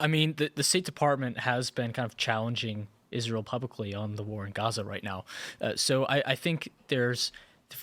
I mean, the State Department has been kind of challenging Israel publicly on the war in Gaza right now. So I think there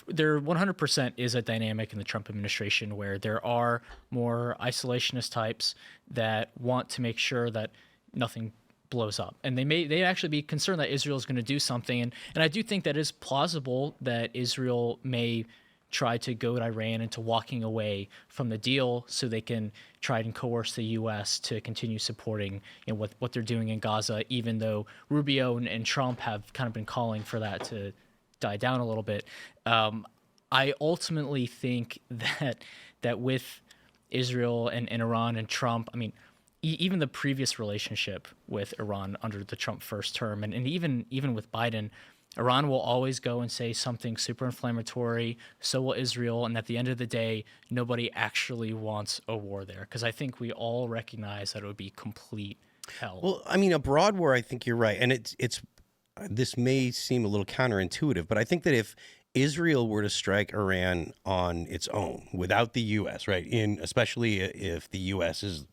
100% is a dynamic in the Trump administration where there are more isolationist types that want to make sure that nothing blows up, and they actually be concerned that Israel is going to do something, and I do think that is plausible that Israel may try to goad Iran into walking away from the deal so they can try and coerce the U.S. to continue supporting what they're doing in Gaza, even though Rubio and Trump have kind of been calling for that to die down a little bit. I ultimately think that with Israel and Iran and Trump, I mean, even the previous relationship with Iran under the Trump first term, and even with Biden, Iran will always go and say something super inflammatory. So will Israel, and at the end of the day, nobody actually wants a war there, because I think we all recognize that it would be complete hell. Well, I mean, a broad war, I think you're right, and it's this may seem a little counterintuitive, but I think that if Israel were to strike Iran on its own without the U.S., right, especially if the U.S. is,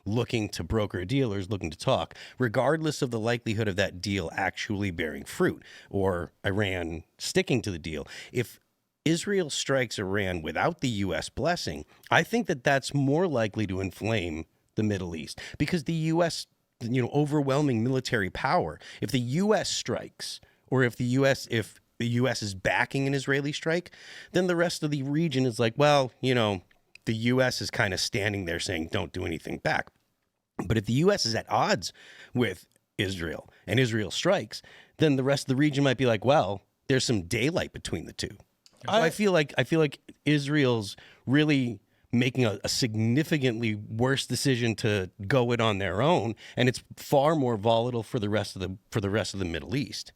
looking to broker a deal or is looking to talk, regardless of the likelihood of that deal actually bearing fruit or Iran sticking to the deal, if Israel strikes Iran without the U.S. blessing, I think that that's more likely to inflame the Middle East, because the U.S., overwhelming military power, if the U.S. strikes, or if the U.S. is backing an Israeli strike, then the rest of the region is like, well, the U.S. is kind of standing there saying, don't do anything back. But if the U.S. is at odds with Israel and Israel strikes, then the rest of the region might be like, well, there's some daylight between the two. So I feel like Israel's really making a significantly worse decision to go it on their own, and it's far more volatile for the rest of the Middle East.